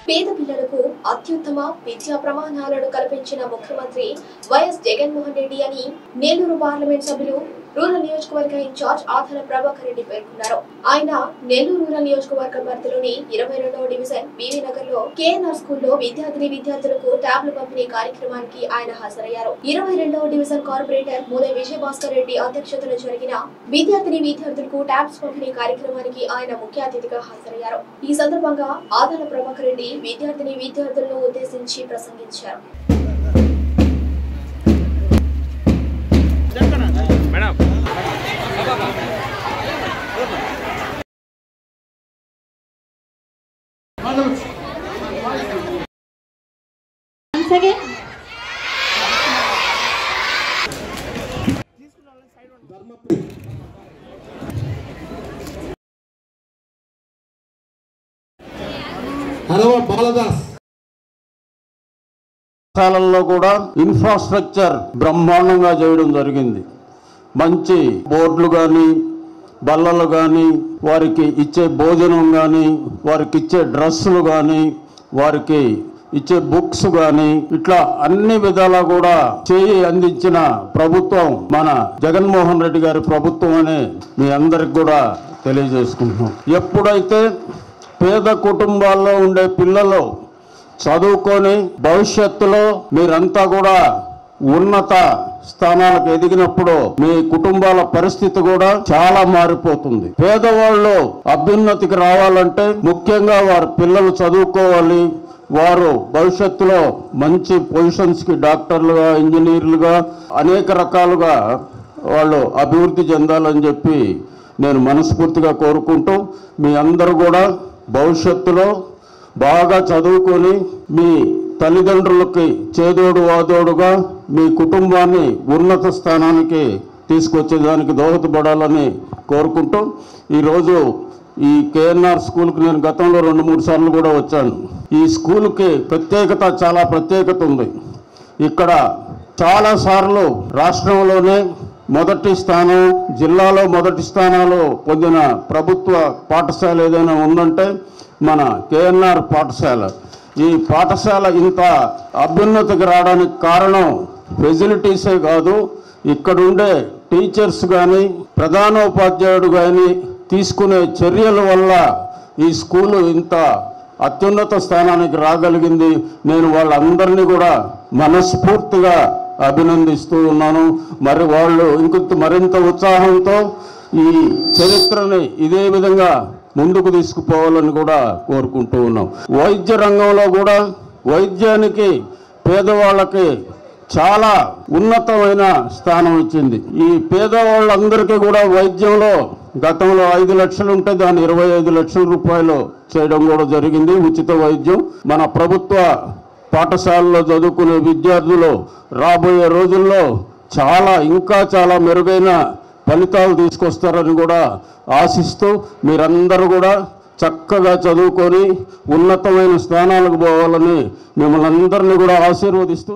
పేద పిల్లలకు అత్యుత్తమ విద్యా ప్రమాణాలను కల్పించిన ముఖ్యమంత్రి వైఎస్ జగన్మోహన్ రెడ్డి అని నెల్లూరు పార్లమెంట్ సభ్యులు రూరల్ నియోజకవర్గ ఇన్ఛార్జ్ ఆధార ప్రభాకర్ రెడ్డి పేర్కొన్నారు. ఆయన నెల్లూరు రూరల్ నియోజకవర్గ పరిధిలోని 22వ డివిజన్ బీవీ నగర్ లో కేఎన్ఆర్ స్కూల్లో విద్యార్థులకు ట్యాబ్లు పంపిణీ కార్యక్రమానికి ఆయన హాజరయ్యారు. 22వ డివిజన్ కార్పొరేటర్ మూలై విజయభాస్కర్ రెడ్డి అధ్యక్షతన జరిగిన విద్యార్థులకు ట్యాబ్స్ పంపిణీ కార్యక్రమానికి ఆయన ముఖ్య అతిథిగా హాజరయ్యారు. ఈ సందర్భంగా ఆధార ప్రభాకర్ రెడ్డి విద్యార్థులను ఉద్దేశించి ప్రసంగించారు. పాఠశాలల్లో కూడా ఇన్ఫ్రాస్ట్రక్చర్ బ్రహ్మాండంగా చేయడం జరిగింది. మంచి బోర్డులు కానీ, బల్లలు కానీ, వారికి ఇచ్చే భోజనం కానీ, వారికి ఇచ్చే డ్రెస్సులు కానీ, వారికి ఇచ్చే బుక్స్ కానీ, ఇట్లా అన్ని విధాలా కూడా చేయి అందించిన ప్రభుత్వం మన జగన్మోహన్ రెడ్డి గారి ప్రభుత్వం అని మీ అందరికి కూడా తెలియజేసుకుంటున్నాం. ఎప్పుడైతే పేద కుటుంబాల్లో ఉండే పిల్లలు చదువుకొని భవిష్యత్తులో మీరంతా కూడా ఉన్నత స్థానాలకు ఎదిగినప్పుడు మీ కుటుంబాల పరిస్థితి కూడా చాలా మారిపోతుంది. పేదవాళ్ళు అభ్యున్నతికి రావాలంటే ముఖ్యంగా వారి పిల్లలు చదువుకోవాలి. వారు భవిష్యత్తులో మంచి పొజిషన్స్కి డాక్టర్లుగా, ఇంజనీర్లుగా అనేక రకాలుగా వాళ్ళు అభివృద్ధి చెందాలని చెప్పి నేను మనస్ఫూర్తిగా కోరుకుంటూ మీ అందరూ కూడా భవిష్యత్తులో బాగా చదువుకొని మీ తల్లిదండ్రులకి చేదోడు వాదోడుగా మీ కుటుంబాన్ని ఉన్నత స్థానానికి తీసుకొచ్చేదానికి దోహదపడాలని కోరుకుంటూ ఈరోజు ఈ కేఎన్ఆర్ స్కూల్కి నేను గతంలో 2-3 సార్లు కూడా వచ్చాను. ఈ స్కూల్కి చాలా ప్రత్యేకత ఉంది. ఇక్కడ చాలాసార్లు రాష్ట్రంలోనే మొదటి స్థానం, జిల్లాలో మొదటి స్థానాలు పొందిన ప్రభుత్వ పాఠశాల ఏదైనా ఉందంటే మన కేఎన్ఆర్ పాఠశాల. ఈ పాఠశాల ఇంత అభ్యున్నతికి రావడానికి కారణం ఫెసిలిటీసే కాదు, ఇక్కడుండే టీచర్స్ కానీ, ప్రధానోపాధ్యాయుడు కానీ తీసుకునే చర్యల వల్ల ఈ స్కూలు ఇంత అత్యున్నత స్థానానికి రాగలిగింది. నేను వాళ్ళందరినీ కూడా మనస్ఫూర్తిగా అభినందిస్తూ ఉన్నాను. మరి వాళ్ళు మరింత ఉత్సాహంతో ఈ చరిత్రని ఇదే విధంగా ముందుకు తీసుకుపోవాలని కూడా కోరుకుంటూ ఉన్నాం. వైద్య రంగంలో కూడా వైద్యానికి పేదవాళ్ళకి చాలా ఉన్నతమైన స్థానం ఇచ్చింది. ఈ పేదవాళ్ళందరికీ కూడా వైద్యంలో గతంలో 5 లక్షలు ఉంటే దాన్ని 25 లక్షల రూపాయలు చేయడం కూడా జరిగింది. ఉచిత వైద్యం మన ప్రభుత్వ పాఠశాలలో చదువుకునే విద్యార్థులు రాబోయే రోజుల్లో ఇంకా చాలా మెరుగైన ఫలితాలు తీసుకొస్తారని కూడా ఆశిస్తూ మీరందరూ కూడా చక్కగా చదువుకొని ఉన్నతమైన స్థానాలకు పోవాలని మిమ్మల్ని అందరినీ కూడా ఆశీర్వదిస్తూ